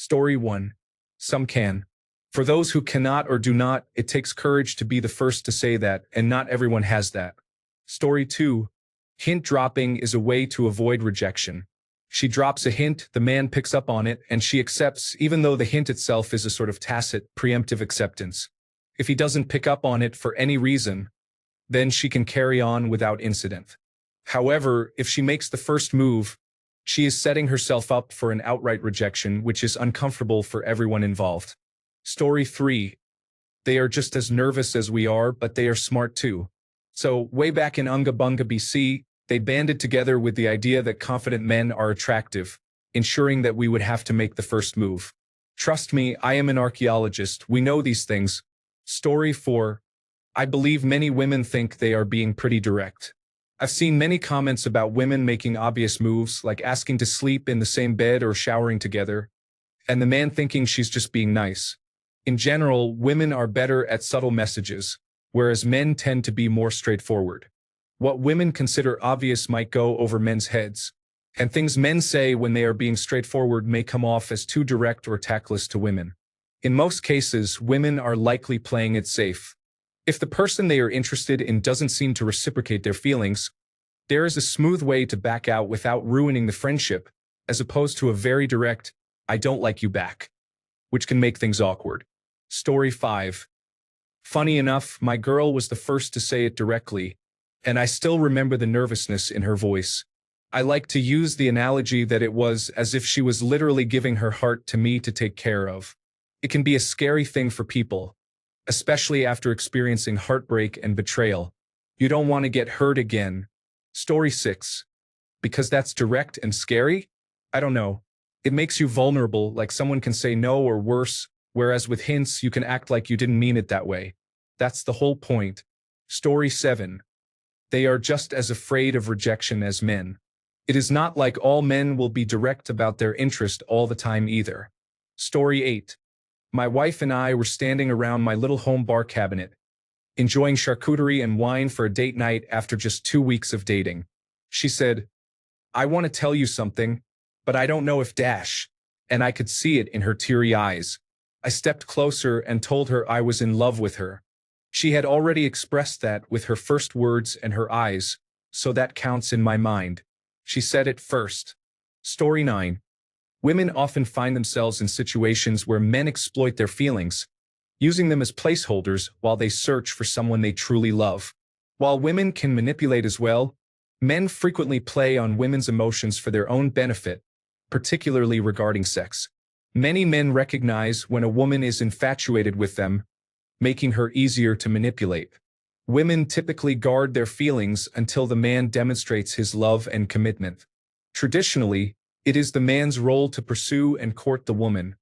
Story 1. Some can. For those who cannot or do not, it takes courage to be the first to say that, and not everyone has that. Story 2. Hint dropping is a way to avoid rejection. She drops a hint, the man picks up on it, and she accepts, even though the hint itself is a sort of tacit, preemptive acceptance. If he doesn't pick up on it for any reason, then she can carry on without incident. However, if she makes the first move, she is setting herself up for an outright rejection, which is uncomfortable for everyone involved. Story 3. They are just as nervous as we are, but they are smart too. So, way back in Unga Bunga BC, they banded together with the idea that confident men are attractive, ensuring that we would have to make the first move. Trust me, I am an archaeologist, we know these things. Story 4. I believe many women think they are being pretty direct. I've seen many comments about women making obvious moves, like asking to sleep in the same bed or showering together, and the man thinking she's just being nice. In general, women are better at subtle messages, whereas men tend to be more straightforward. What women consider obvious might go over men's heads, and things men say when they are being straightforward may come off as too direct or tactless to women. In most cases, women are likely playing it safe. If the person they are interested in doesn't seem to reciprocate their feelings, there is a smooth way to back out without ruining the friendship, as opposed to a very direct, "I don't like you" back, which can make things awkward. Story 5. Funny enough, my girl was the first to say it directly, and I still remember the nervousness in her voice. I like to use the analogy that it was as if she was literally giving her heart to me to take care of. It can be a scary thing for people, especially after experiencing heartbreak and betrayal. You don't want to get hurt again. Story 6. Because that's direct and scary? I don't know. It makes you vulnerable, like someone can say no or worse, whereas with hints you can act like you didn't mean it that way. That's the whole point. Story 7. They are just as afraid of rejection as men. It is not like all men will be direct about their interest all the time either. Story 8. My wife and I were standing around my little home bar cabinet, enjoying charcuterie and wine for a date night after just 2 weeks of dating. She said, "I want to tell you something, but I don't know if dash," and I could see it in her teary eyes. I stepped closer and told her I was in love with her. She had already expressed that with her first words and her eyes, so that counts in my mind. She said it first. Story 9. Women often find themselves in situations where men exploit their feelings, using them as placeholders while they search for someone they truly love. While women can manipulate as well, men frequently play on women's emotions for their own benefit, particularly regarding sex. Many men recognize when a woman is infatuated with them, making her easier to manipulate. Women typically guard their feelings until the man demonstrates his love and commitment. Traditionally, it is the man's role to pursue and court the woman,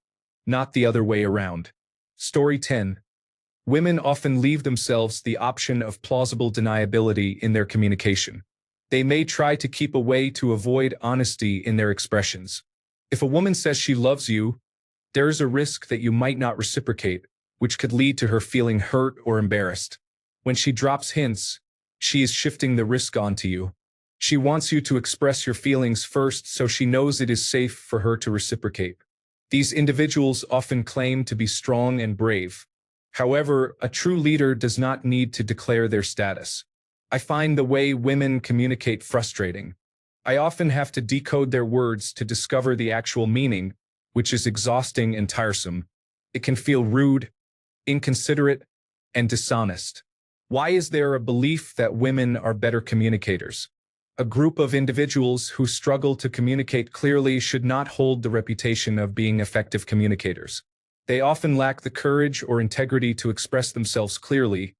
not the other way around. Story 10. Women often leave themselves the option of plausible deniability in their communication. They may try to keep away to avoid honesty in their expressions. If a woman says she loves you, there is a risk that you might not reciprocate, which could lead to her feeling hurt or embarrassed. When she drops hints, she is shifting the risk onto you. She wants you to express your feelings first so she knows it is safe for her to reciprocate. These individuals often claim to be strong and brave. However, a true leader does not need to declare their status. I find the way women communicate frustrating. I often have to decode their words to discover the actual meaning, which is exhausting and tiresome. It can feel rude, inconsiderate, and dishonest. Why is there a belief that women are better communicators? A group of individuals who struggle to communicate clearly should not hold the reputation of being effective communicators. They often lack the courage or integrity to express themselves clearly,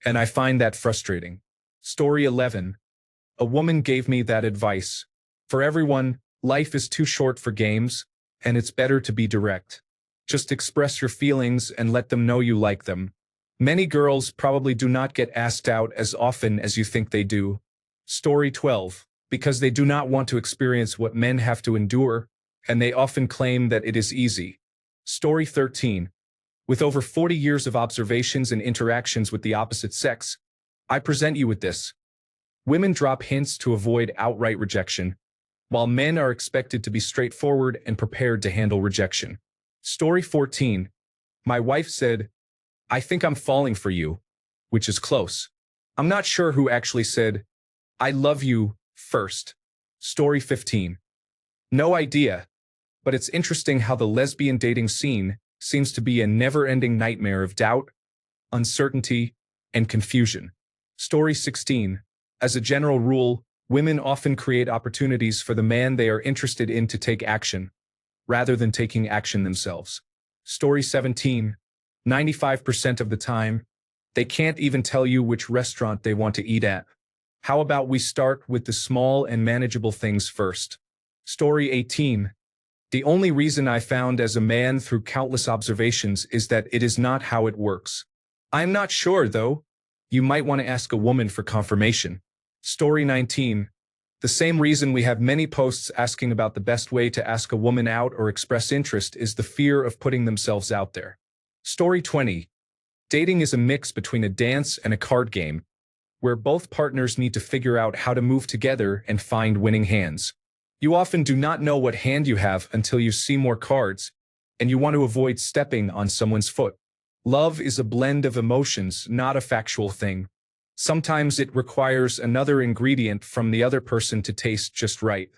and I find that frustrating. Story 11. A woman gave me that advice. For everyone, life is too short for games, and it's better to be direct. Just express your feelings and let them know you like them. Many girls probably do not get asked out as often as you think they do. Story 12. Because they do not want to experience what men have to endure, and they often claim that it is easy. Story 13. With over 40 years of observations and interactions with the opposite sex, I present you with this. Women drop hints to avoid outright rejection, while men are expected to be straightforward and prepared to handle rejection. Story 14. My wife said, I think I'm falling for you, which is close. I'm not sure who actually said, I love you first. Story 15. No idea, but it's interesting how the lesbian dating scene seems to be a never-ending nightmare of doubt, uncertainty, and confusion. Story 16. As a general rule, women often create opportunities for the man they are interested in to take action, rather than taking action themselves. Story 17. 95% of the time, they can't even tell you which restaurant they want to eat at. How about we start with the small and manageable things first? Story 18. The only reason I found as a man through countless observations is that it is not how it works. I'm not sure, though. You might want to ask a woman for confirmation. Story 19. The same reason we have many posts asking about the best way to ask a woman out or express interest is the fear of putting themselves out there. Story 20. Dating is a mix between a dance and a card game, where both partners need to figure out how to move together and find winning hands. You often do not know what hand you have until you see more cards, and you want to avoid stepping on someone's foot. Love is a blend of emotions, not a factual thing. Sometimes it requires another ingredient from the other person to taste just right.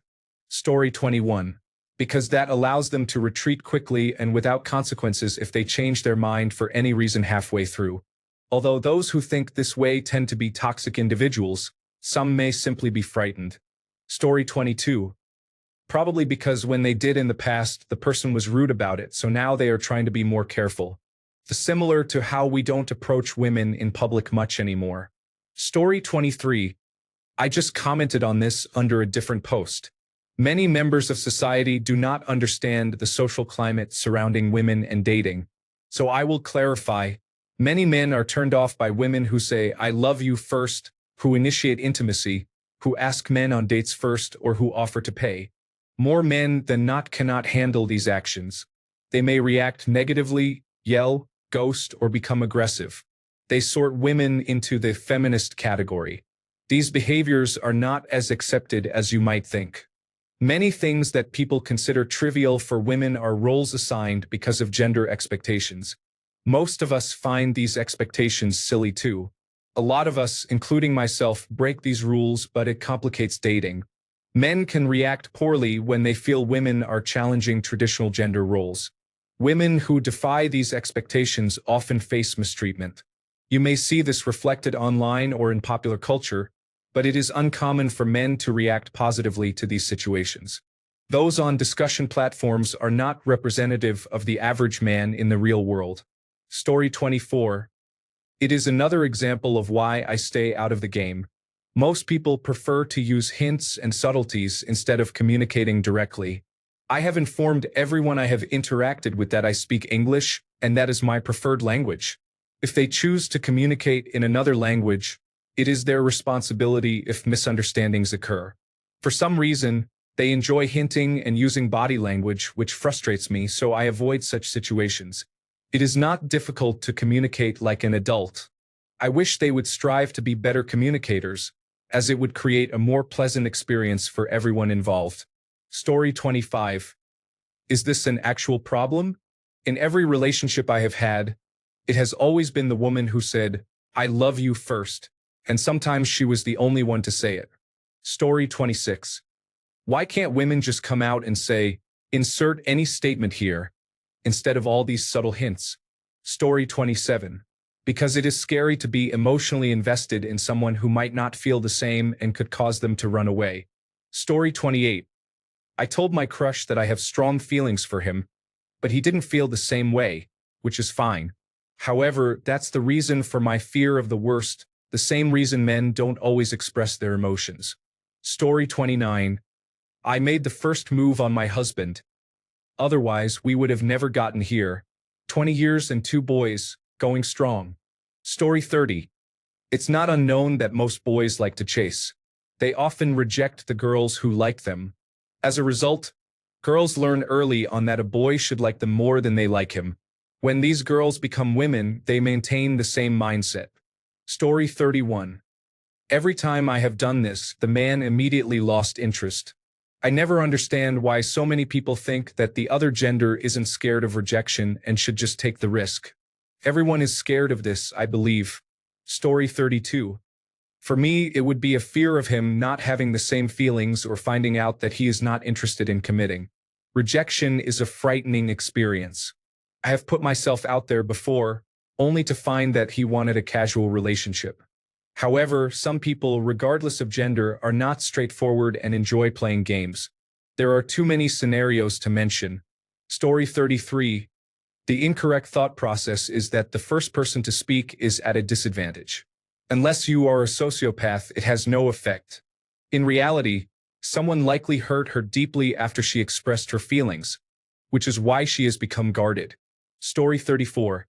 Story 21. Because that allows them to retreat quickly and without consequences if they change their mind for any reason halfway through. Although those who think this way tend to be toxic individuals, some may simply be frightened. Story 22. Probably because when they did in the past, the person was rude about it, so now they are trying to be more careful. Similar to how we don't approach women in public much anymore. Story 23. I just commented on this under a different post. Many members of society do not understand the social climate surrounding women and dating. So I will clarify. Many men are turned off by women who say, I love you first, who initiate intimacy, who ask men on dates first, or who offer to pay. More men than not cannot handle these actions. They may react negatively, yell, ghost, or become aggressive. They sort women into the feminist category. These behaviors are not as accepted as you might think. Many things that people consider trivial for women are roles assigned because of gender expectations. Most of us find these expectations silly too. A lot of us, including myself, break these rules, but it complicates dating. Men can react poorly when they feel women are challenging traditional gender roles. Women who defy these expectations often face mistreatment. You may see this reflected online or in popular culture, but it is uncommon for men to react positively to these situations. Those on discussion platforms are not representative of the average man in the real world. Story 24. It is another example of why I stay out of the game. Most people prefer to use hints and subtleties instead of communicating directly. I have informed everyone I have interacted with that I speak English, and that is my preferred language. If they choose to communicate in another language, it is their responsibility if misunderstandings occur. For some reason, they enjoy hinting and using body language, which frustrates me, so I avoid such situations. It is not difficult to communicate like an adult. I wish they would strive to be better communicators, as it would create a more pleasant experience for everyone involved. Story 25. Is this an actual problem? In every relationship I have had, it has always been the woman who said, I love you first, and sometimes she was the only one to say it. Story 26. Why can't women just come out and say, insert any statement here, instead of all these subtle hints? Story 27. Because it is scary to be emotionally invested in someone who might not feel the same and could cause them to run away. Story 28. I told my crush that I have strong feelings for him, but he didn't feel the same way, which is fine. However, that's the reason for my fear of the worst, the same reason men don't always express their emotions. Story 29. I made the first move on my husband. Otherwise, we would have never gotten here. 20 years and 2 boys, going strong. Story 30. It's not unknown that most boys like to chase. They often reject the girls who like them. As a result, girls learn early on that a boy should like them more than they like him. When these girls become women, they maintain the same mindset. Story 31. Every time I have done this, the man immediately lost interest. I never understand why so many people think that the other gender isn't scared of rejection and should just take the risk. Everyone is scared of this, I believe. Story 32. For me, it would be a fear of him not having the same feelings or finding out that he is not interested in committing. Rejection is a frightening experience. I have put myself out there before, only to find that he wanted a casual relationship. However, some people, regardless of gender, are not straightforward and enjoy playing games. There are too many scenarios to mention. Story 33. The incorrect thought process is that the first person to speak is at a disadvantage. Unless you are a sociopath, it has no effect. In reality, someone likely hurt her deeply after she expressed her feelings, which is why she has become guarded. Story 34.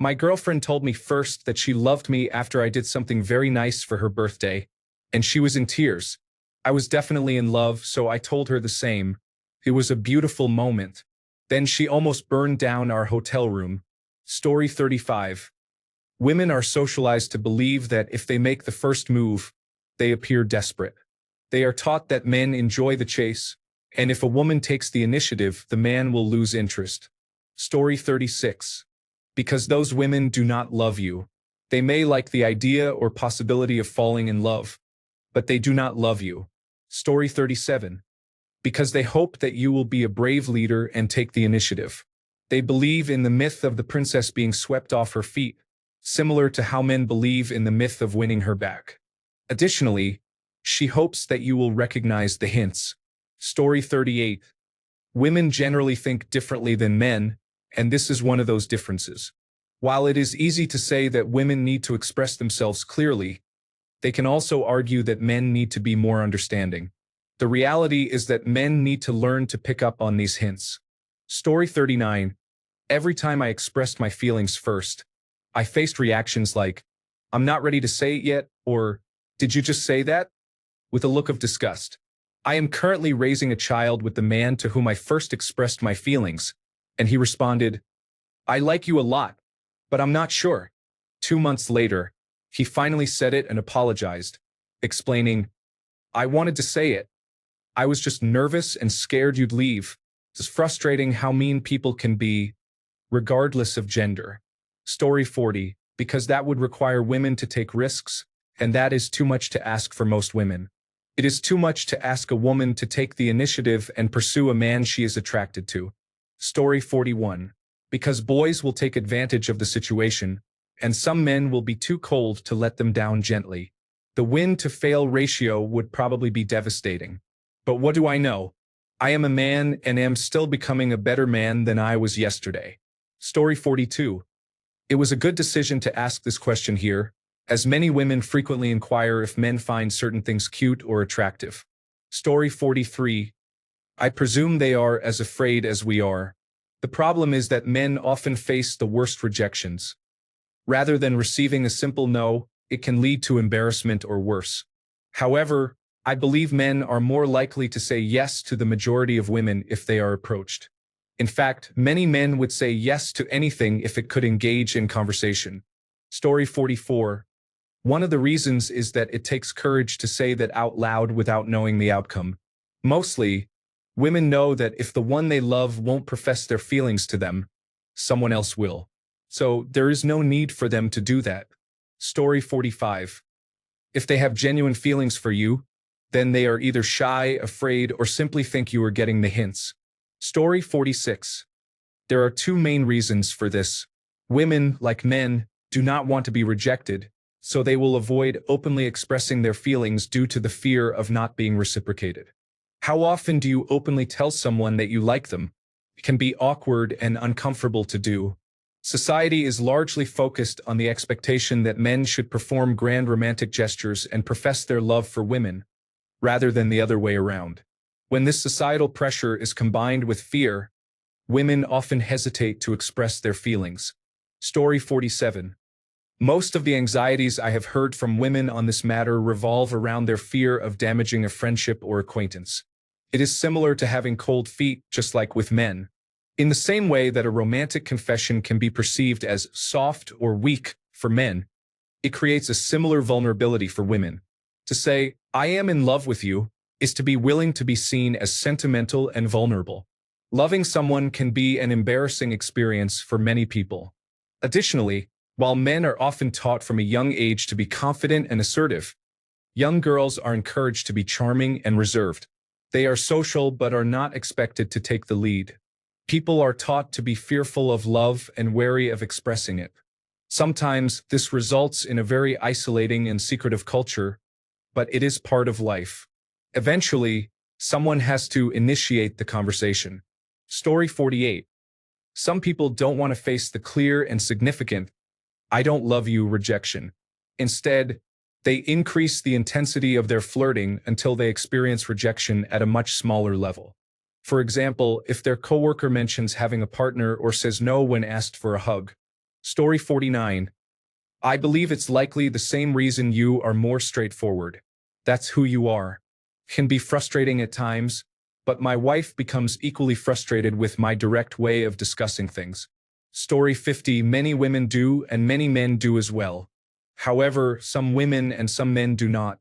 My girlfriend told me first that she loved me after I did something very nice for her birthday, and she was in tears. I was definitely in love, so I told her the same. It was a beautiful moment. Then she almost burned down our hotel room. Story 35. Women are socialized to believe that if they make the first move, they appear desperate. They are taught that men enjoy the chase, and if a woman takes the initiative, the man will lose interest. Story 36. Because those women do not love you. They may like the idea or possibility of falling in love, but they do not love you. Story 37. Because they hope that you will be a brave leader and take the initiative. They believe in the myth of the princess being swept off her feet, similar to how men believe in the myth of winning her back. Additionally, she hopes that you will recognize the hints. Story 38. Women generally think differently than men, and this is one of those differences. While it is easy to say that women need to express themselves clearly, they can also argue that men need to be more understanding. The reality is that men need to learn to pick up on these hints. Story 39. Every time I expressed my feelings first, I faced reactions like, "I'm not ready to say it yet," or "Did you just say that?" with a look of disgust. I am currently raising a child with the man to whom I first expressed my feelings, and he responded, "I like you a lot, but I'm not sure." 2 months later, he finally said it and apologized, explaining, "I wanted to say it. I was just nervous and scared you'd leave." It's frustrating how mean people can be, regardless of gender. Story 40. Because that would require women to take risks, and that is too much to ask for most women. It is too much to ask a woman to take the initiative and pursue a man she is attracted to. Story 41. Because boys will take advantage of the situation, and some men will be too cold to let them down gently. The win-to-fail ratio would probably be devastating. But what do I know? I am a man and am still becoming a better man than I was yesterday. Story 42. It was a good decision to ask this question here, as many women frequently inquire if men find certain things cute or attractive. Story 43. I presume they are as afraid as we are. The problem is that men often face the worst rejections. Rather than receiving a simple no, it can lead to embarrassment or worse. However, I believe men are more likely to say yes to the majority of women if they are approached. In fact, many men would say yes to anything if it could engage in conversation. Story 44. One of the reasons is that it takes courage to say that out loud without knowing the outcome. Mostly, women know that if the one they love won't profess their feelings to them, someone else will. So there is no need for them to do that. Story 45. If they have genuine feelings for you, then they are either shy, afraid, or simply think you are getting the hints. Story 46. There are two main reasons for this. Women, like men, do not want to be rejected, so they will avoid openly expressing their feelings due to the fear of not being reciprocated. How often do you openly tell someone that you like them? It can be awkward and uncomfortable to do. Society is largely focused on the expectation that men should perform grand romantic gestures and profess their love for women, rather than the other way around. When this societal pressure is combined with fear, women often hesitate to express their feelings. Story 47. Most of the anxieties I have heard from women on this matter revolve around their fear of damaging a friendship or acquaintance. It is similar to having cold feet, just like with men. In the same way that a romantic confession can be perceived as soft or weak for men, it creates a similar vulnerability for women. To say, "I am in love with you," is to be willing to be seen as sentimental and vulnerable. Loving someone can be an embarrassing experience for many people. Additionally, while men are often taught from a young age to be confident and assertive, young girls are encouraged to be charming and reserved. They are social but are not expected to take the lead. People are taught to be fearful of love and wary of expressing it. Sometimes this results in a very isolating and secretive culture, but it is part of life. Eventually, someone has to initiate the conversation. Story 48. Some people don't want to face the clear and significant, "I don't love you" rejection. Instead, they increase the intensity of their flirting until they experience rejection at a much smaller level. For example, if their coworker mentions having a partner or says no when asked for a hug. Story 49. I believe it's likely the same reason you are more straightforward. That's who you are. Can be frustrating at times, but my wife becomes equally frustrated with my direct way of discussing things. Story 50. Many women do and many men do as well. However, some women and some men do not.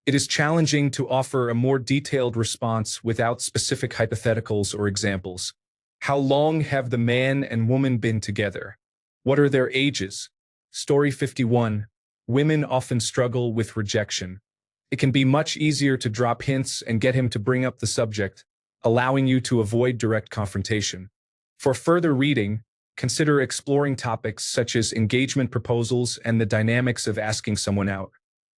It is challenging to offer a more detailed response without specific hypotheticals or examples. How long have the man and woman been together? What are their ages? Story 51. Women often struggle with rejection. It can be much easier to drop hints and get him to bring up the subject, allowing you to avoid direct confrontation. For further reading, consider exploring topics such as engagement proposals and the dynamics of asking someone out.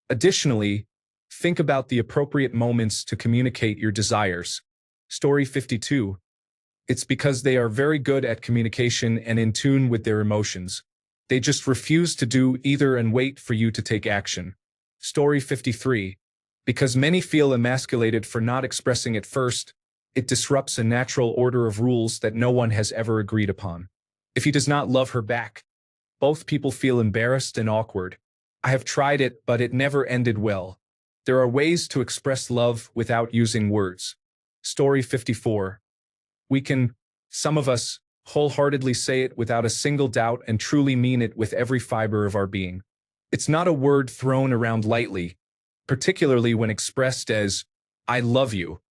Additionally, think about the appropriate moments to communicate your desires. Story 52. It's because they are very good at communication and in tune with their emotions. They just refuse to do either and wait for you to take action. Story 53. Because many feel emasculated for not expressing it first, it disrupts a natural order of rules that no one has ever agreed upon. If he does not love her back, both people feel embarrassed and awkward. I have tried it, but it never ended well. There are ways to express love without using words. Story 54. Some of us, wholeheartedly say it without a single doubt and truly mean it with every fiber of our being. It's not a word thrown around lightly, particularly when expressed as, "I love you."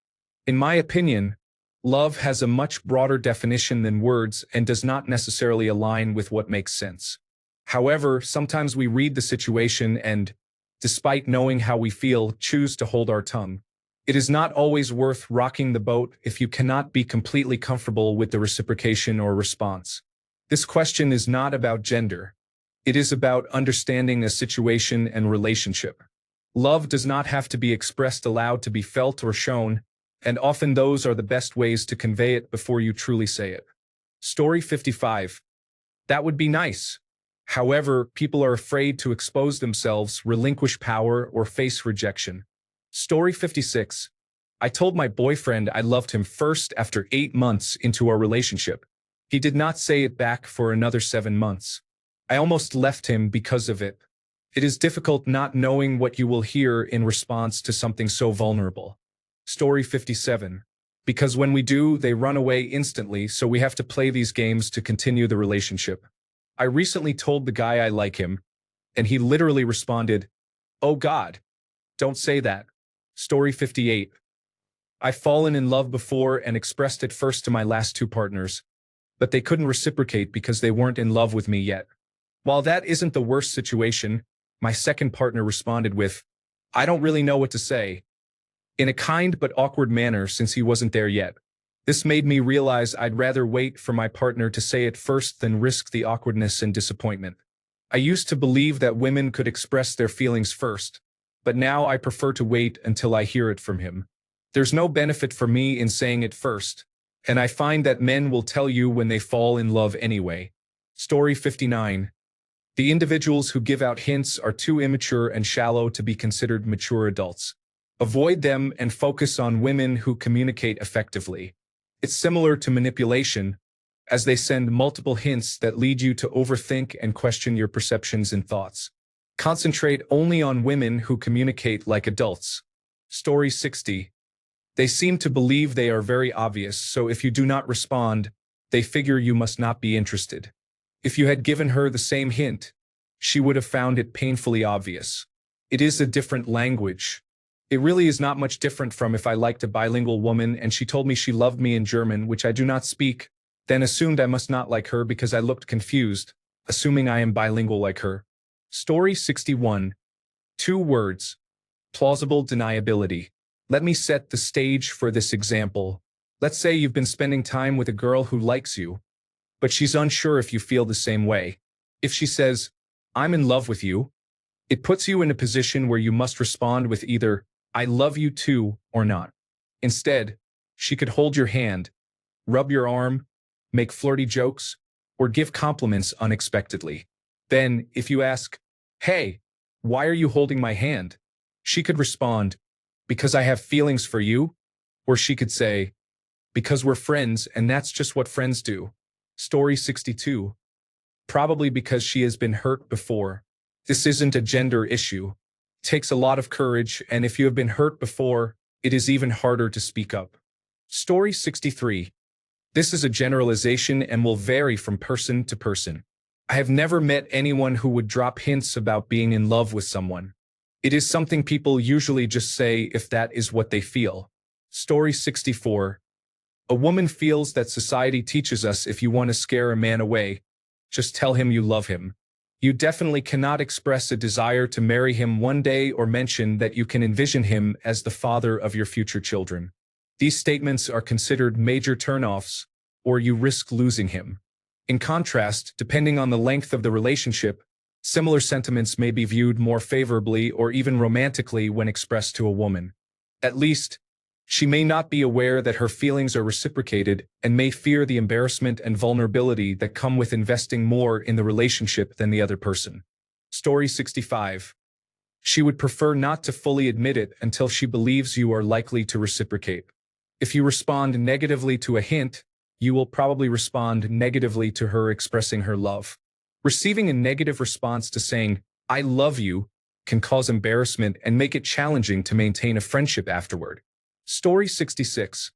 In my opinion, love has a much broader definition than words and does not necessarily align with what makes sense. However, sometimes we read the situation and, despite knowing how we feel, choose to hold our tongue. It is not always worth rocking the boat if you cannot be completely comfortable with the reciprocation or response. This question is not about gender. It is about understanding a situation and relationship. Love does not have to be expressed aloud to be felt or shown, and often those are the best ways to convey it before you truly say it. Story 55. That would be nice. However, people are afraid to expose themselves, relinquish power, or face rejection. Story 56. I told my boyfriend I loved him first after 8 months into our relationship. He did not say it back for another 7 months. I almost left him because of it. It is difficult not knowing what you will hear in response to something so vulnerable. Story 57. Because when we do, they run away instantly, so we have to play these games to continue the relationship. I recently told the guy I like him, and he literally responded, "Oh God, don't say that." Story 58. I've fallen in love before and expressed it first to my last 2 partners, but they couldn't reciprocate because they weren't in love with me yet. While that isn't the worst situation, my second partner responded with, "I don't really know what to say," in a kind but awkward manner since he wasn't there yet. This made me realize I'd rather wait for my partner to say it first than risk the awkwardness and disappointment. I used to believe that women could express their feelings first, but now I prefer to wait until I hear it from him. There's no benefit for me in saying it first, and I find that men will tell you when they fall in love anyway. Story 59. The individuals who give out hints are too immature and shallow to be considered mature adults. Avoid them and focus on women who communicate effectively. It's similar to manipulation, as they send multiple hints that lead you to overthink and question your perceptions and thoughts. Concentrate only on women who communicate like adults. Story 60. They seem to believe they are very obvious, so if you do not respond, they figure you must not be interested. If you had given her the same hint, she would have found it painfully obvious. It is a different language. It really is not much different from if I liked a bilingual woman and she told me she loved me in German, which I do not speak, then assumed I must not like her because I looked confused, assuming I am bilingual like her. Story 61. 2 words. Plausible deniability. Let me set the stage for this example. Let's say you've been spending time with a girl who likes you, but she's unsure if you feel the same way. If she says, "I'm in love with you," it puts you in a position where you must respond with either, "I love you too," or not. Instead, she could hold your hand, rub your arm, make flirty jokes, or give compliments unexpectedly. Then, if you ask, "Hey, why are you holding my hand?" she could respond, "Because I have feelings for you," or she could say, "Because we're friends and that's just what friends do." Story 62. Probably because she has been hurt before. This isn't a gender issue. It takes a lot of courage, and if you have been hurt before, it is even harder to speak up. Story 63. This is a generalization and will vary from person to person. I have never met anyone who would drop hints about being in love with someone. It is something people usually just say if that is what they feel. Story 64. A woman feels that society teaches us if you want to scare a man away, just tell him you love him. You definitely cannot express a desire to marry him one day or mention that you can envision him as the father of your future children. These statements are considered major turnoffs, or you risk losing him. In contrast, depending on the length of the relationship, similar sentiments may be viewed more favorably or even romantically when expressed to a woman. At least, she may not be aware that her feelings are reciprocated and may fear the embarrassment and vulnerability that come with investing more in the relationship than the other person. Story 65. She would prefer not to fully admit it until she believes you are likely to reciprocate. If you respond negatively to a hint, you will probably respond negatively to her expressing her love. Receiving a negative response to saying, "I love you," can cause embarrassment and make it challenging to maintain a friendship afterward. Story 66.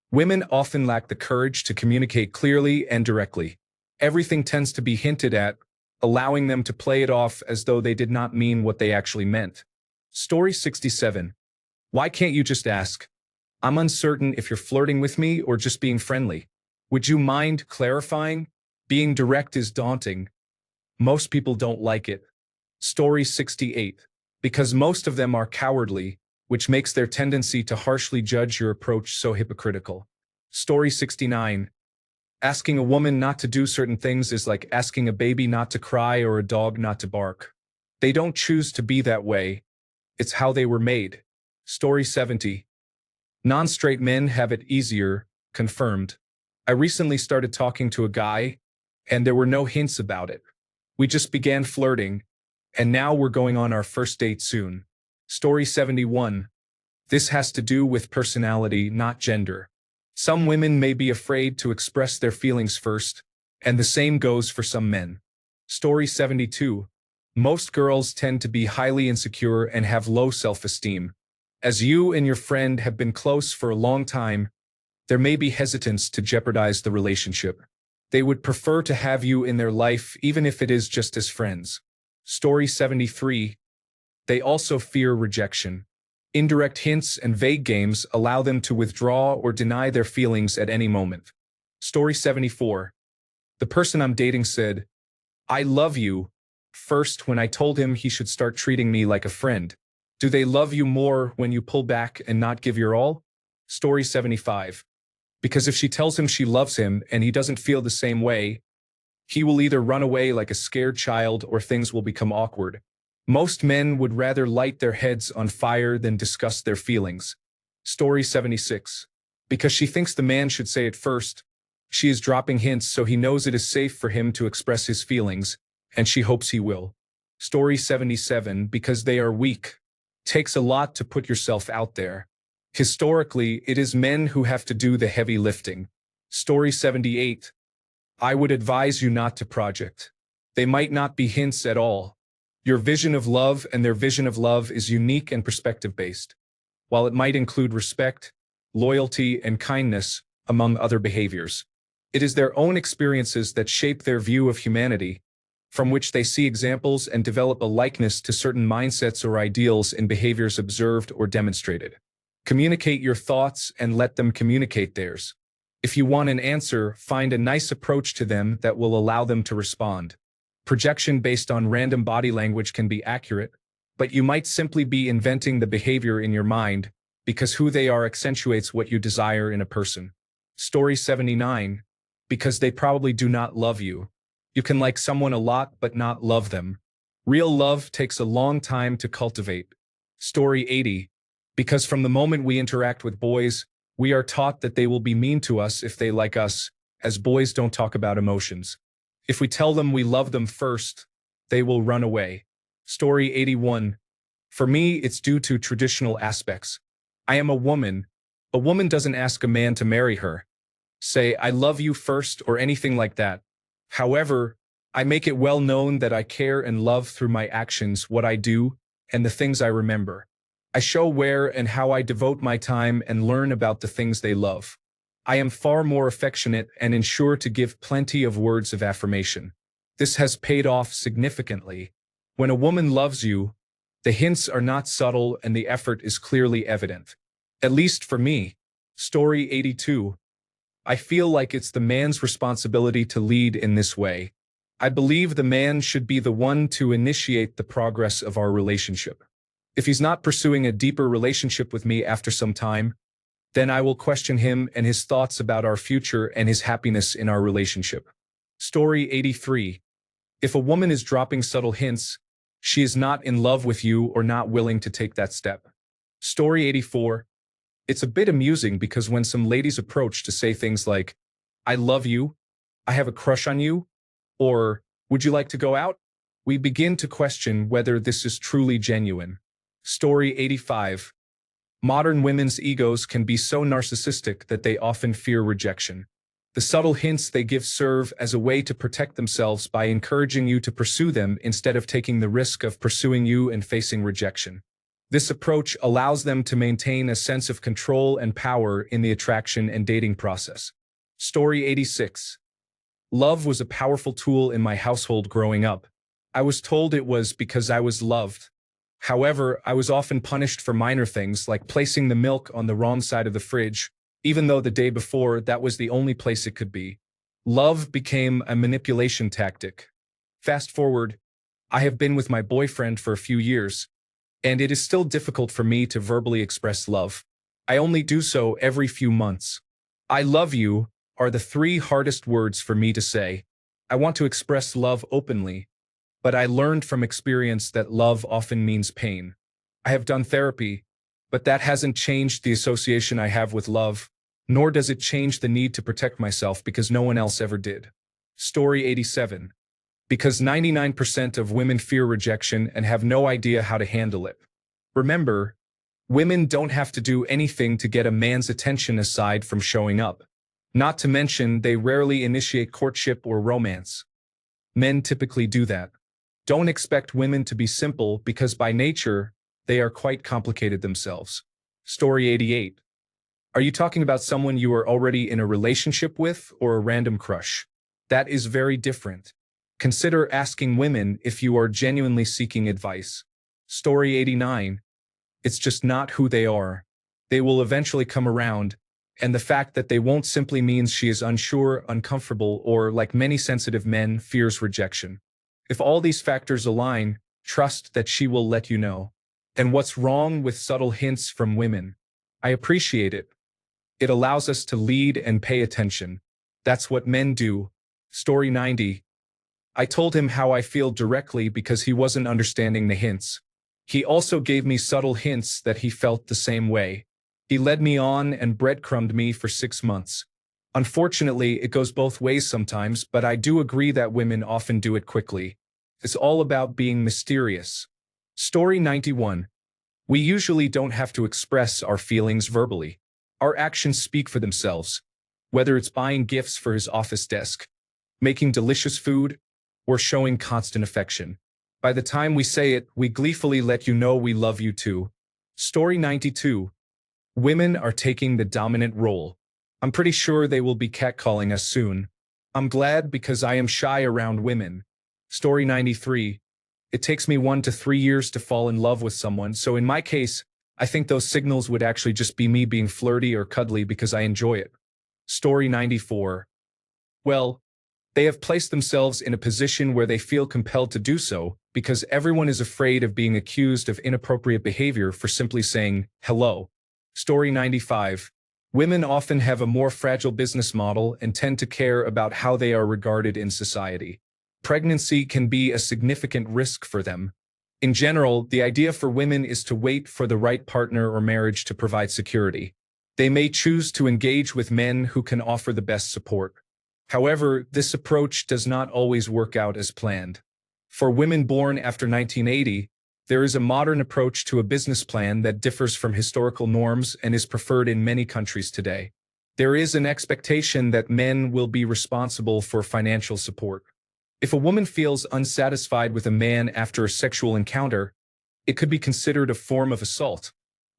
Women often lack the courage to communicate clearly and directly. Everything tends to be hinted at, allowing them to play it off as though they did not mean what they actually meant. Story 67. Why can't you just ask, "I'm uncertain if you're flirting with me or just being friendly. Would you mind clarifying?" Being direct is daunting. Most people don't like it. Story 68. Because most of them are cowardly, which makes their tendency to harshly judge your approach so hypocritical. Story 69. Asking a woman not to do certain things is like asking a baby not to cry or a dog not to bark. They don't choose to be that way. It's how they were made. Story 70. Non-straight men have it easier, confirmed. I recently started talking to a guy, and there were no hints about it. We just began flirting, and now we're going on our first date soon. Story 71. This has to do with personality, not gender. Some women may be afraid to express their feelings first, and the same goes for some men. Story 72. Most girls tend to be highly insecure and have low self-esteem. As you and your friend have been close for a long time, there may be hesitance to jeopardize the relationship. They would prefer to have you in their life even if it is just as friends. Story 73. They also fear rejection. Indirect hints and vague games allow them to withdraw or deny their feelings at any moment. Story 74. The person I'm dating said, "I love you," first when I told him he should start treating me like a friend. Do they love you more when you pull back and not give your all? Story 75. Because if she tells him she loves him and he doesn't feel the same way, he will either run away like a scared child or things will become awkward. Most men would rather light their heads on fire than discuss their feelings. Story 76. Because she thinks the man should say it first, she is dropping hints so he knows it is safe for him to express his feelings, and she hopes he will. Story 77. Because they are weak. Takes a lot to put yourself out there. Historically, it is men who have to do the heavy lifting. Story 78. I would advise you not to project. They might not be hints at all. Your vision of love and their vision of love is unique and perspective-based. While it might include respect, loyalty, and kindness, among other behaviors, it is their own experiences that shape their view of humanity. from which they see examples and develop a likeness to certain mindsets or ideals in behaviors observed or demonstrated. Communicate your thoughts and let them communicate theirs. If you want an answer, find a nice approach to them that will allow them to respond. Projection based on random body language can be accurate, but you might simply be inventing the behavior in your mind because who they are accentuates what you desire in a person. Story 79. Because they probably do not love you. You can like someone a lot but not love them. Real love takes a long time to cultivate. Story 80. Because from the moment we interact with boys, we are taught that they will be mean to us if they like us, as boys don't talk about emotions. If we tell them we love them first, they will run away. Story 81. For me, it's due to traditional aspects. I am a woman. A woman doesn't ask a man to marry her, say, I love you first, or anything like that. However, I make it well known that I care and love through my actions, what I do, and the things I remember. I show where and how I devote my time and learn about the things they love. I am far more affectionate and ensure to give plenty of words of affirmation. This has paid off significantly. When a woman loves you, the hints are not subtle and the effort is clearly evident. At least for me. Story 82. I feel like it's the man's responsibility to lead in this way. I believe the man should be the one to initiate the progress of our relationship. If he's not pursuing a deeper relationship with me after some time, then I will question him and his thoughts about our future and his happiness in our relationship. Story 83. If a woman is dropping subtle hints, she is not in love with you or not willing to take that step. Story 84. It's a bit amusing because when some ladies approach to say things like, I love you, I have a crush on you, or would you like to go out? We begin to question whether this is truly genuine. Story 85. Modern women's egos can be so narcissistic that they often fear rejection. The subtle hints they give serve as a way to protect themselves by encouraging you to pursue them instead of taking the risk of pursuing you and facing rejection. This approach allows them to maintain a sense of control and power in the attraction and dating process. Story 86. Love was a powerful tool in my household growing up. I was told it was because I was loved. However, I was often punished for minor things like placing the milk on the wrong side of the fridge, even though the day before that was the only place it could be. Love became a manipulation tactic. Fast forward, I have been with my boyfriend for a few years, and it is still difficult for me to verbally express love. I only do so every few months. I love you are the 3 hardest words for me to say. I want to express love openly, but I learned from experience that love often means pain. I have done therapy, but that hasn't changed the association I have with love, nor does it change the need to protect myself because no one else ever did. Story 87. Because 99% of women fear rejection and have no idea how to handle it. Remember, women don't have to do anything to get a man's attention aside from showing up. Not to mention, they rarely initiate courtship or romance. Men typically do that. Don't expect women to be simple because by nature, they are quite complicated themselves. Story 88. Are you talking about someone you are already in a relationship with or a random crush? That is very different. Consider asking women if you are genuinely seeking advice. Story 89. It's just not who they are. They will eventually come around, and the fact that they won't simply means she is unsure, uncomfortable, or, like many sensitive men, fears rejection. If all these factors align, trust that she will let you know. And what's wrong with subtle hints from women? I appreciate it. It allows us to lead and pay attention. That's what men do. Story 90. I told him how I feel directly because he wasn't understanding the hints. He also gave me subtle hints that he felt the same way. He led me on and breadcrumbed me for 6 months. Unfortunately, it goes both ways sometimes, but I do agree that women often do it quickly. It's all about being mysterious. Story 91. We usually don't have to express our feelings verbally. Our actions speak for themselves. Whether it's buying gifts for his office desk, making delicious food, or showing constant affection. By the time we say it, we gleefully let you know we love you too. Story 92. Women are taking the dominant role. I'm pretty sure they will be catcalling us soon. I'm glad because I am shy around women. Story 93. It takes me 1 to 3 years to fall in love with someone, so in my case, I think those signals would actually just be me being flirty or cuddly because I enjoy it. Story 94. Well, they have placed themselves in a position where they feel compelled to do so because everyone is afraid of being accused of inappropriate behavior for simply saying hello. Story 95. Women often have a more fragile business model and tend to care about how they are regarded in society. Pregnancy can be a significant risk for them. In general, the idea for women is to wait for the right partner or marriage to provide security. They may choose to engage with men who can offer the best support. However, this approach does not always work out as planned. For women born after 1980, there is a modern approach to a business plan that differs from historical norms and is preferred in many countries today. There is an expectation that men will be responsible for financial support. If a woman feels unsatisfied with a man after a sexual encounter, it could be considered a form of assault,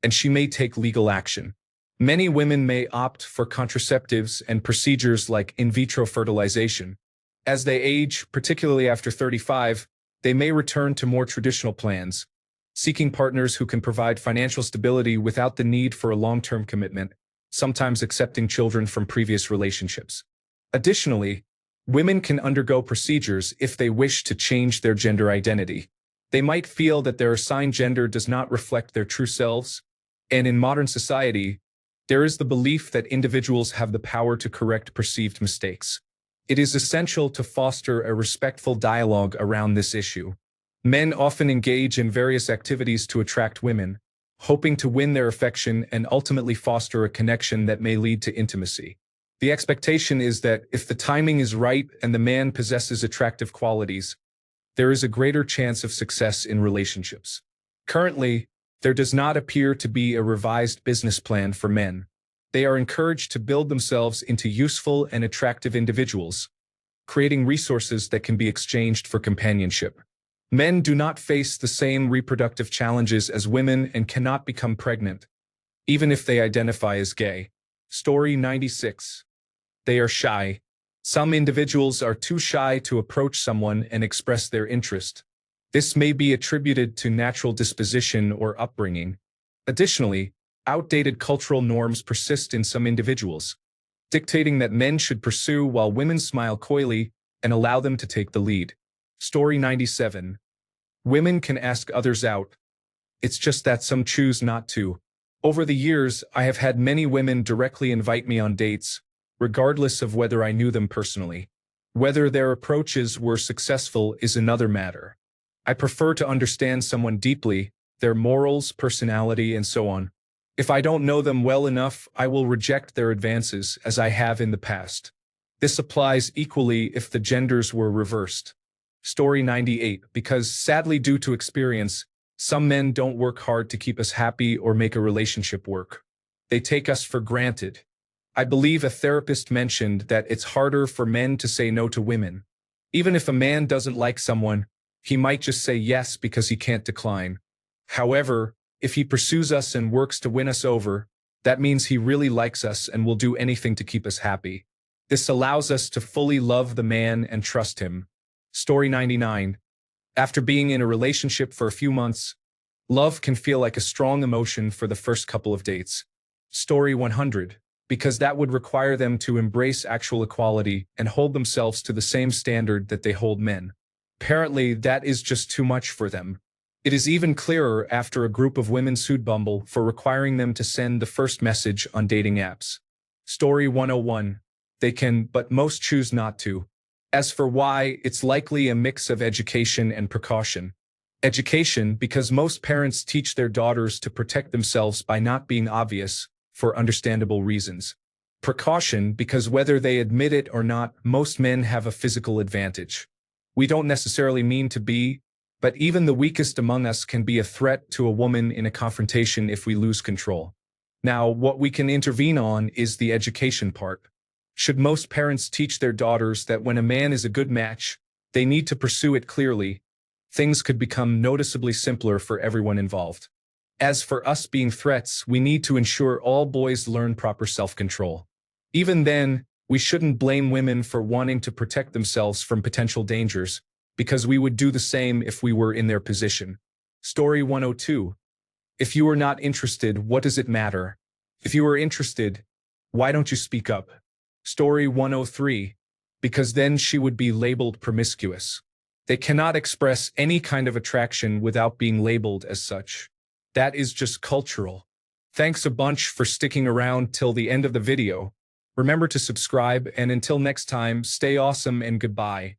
and she may take legal action. Many women may opt for contraceptives and procedures like in vitro fertilization. As they age, particularly after 35, they may return to more traditional plans, seeking partners who can provide financial stability without the need for a long-term commitment, sometimes accepting children from previous relationships. Additionally, women can undergo procedures if they wish to change their gender identity. They might feel that their assigned gender does not reflect their true selves, and in modern society, there is the belief that individuals have the power to correct perceived mistakes. It is essential to foster a respectful dialogue around this issue. Men often engage in various activities to attract women, hoping to win their affection and ultimately foster a connection that may lead to intimacy. The expectation is that if the timing is right and the man possesses attractive qualities, there is a greater chance of success in relationships. Currently, there does not appear to be a revised business plan for men. They are encouraged to build themselves into useful and attractive individuals, creating resources that can be exchanged for companionship. Men do not face the same reproductive challenges as women and cannot become pregnant, even if they identify as gay. Story 96. They are shy. Some individuals are too shy to approach someone and express their interest. This may be attributed to natural disposition or upbringing. Additionally, outdated cultural norms persist in some individuals, dictating that men should pursue while women smile coyly and allow them to take the lead. Story 97. Women can ask others out. It's just that some choose not to. Over the years, I have had many women directly invite me on dates, regardless of whether I knew them personally. Whether their approaches were successful is another matter. I prefer to understand someone deeply, their morals, personality, and so on. If I don't know them well enough, I will reject their advances, as I have in the past. This applies equally if the genders were reversed. Story 98. Because sadly, due to experience, some men don't work hard to keep us happy or make a relationship work. They take us for granted. I believe a therapist mentioned that it's harder for men to say no to women. Even if a man doesn't like someone, he might just say yes because he can't decline. However, if he pursues us and works to win us over, that means he really likes us and will do anything to keep us happy. This allows us to fully love the man and trust him. Story 99. After being in a relationship for a few months, love can feel like a strong emotion for the first couple of dates. Story 100. Because that would require them to embrace actual equality and hold themselves to the same standard that they hold men. Apparently, that is just too much for them. It is even clearer after a group of women sued Bumble for requiring them to send the first message on dating apps. Story 101. They can, but most choose not to. As for why, it's likely a mix of education and precaution. Education, because most parents teach their daughters to protect themselves by not being obvious, for understandable reasons. Precaution, because whether they admit it or not, most men have a physical advantage. We don't necessarily mean to be, but even the weakest among us can be a threat to a woman in a confrontation if we lose control. Now, what we can intervene on is the education part. Should most parents teach their daughters that when a man is a good match, they need to pursue it clearly, things could become noticeably simpler for everyone involved. As for us being threats, we need to ensure all boys learn proper self-control. Even then, we shouldn't blame women for wanting to protect themselves from potential dangers. because we would do the same if we were in their position. Story 102. If you are not interested, what does it matter? If you are interested, why don't you speak up? Story 103. Because then she would be labeled promiscuous. They cannot express any kind of attraction without being labeled as such. That is just cultural. Thanks a bunch for sticking around till the end of the video. Remember to subscribe, and until next time, stay awesome and goodbye.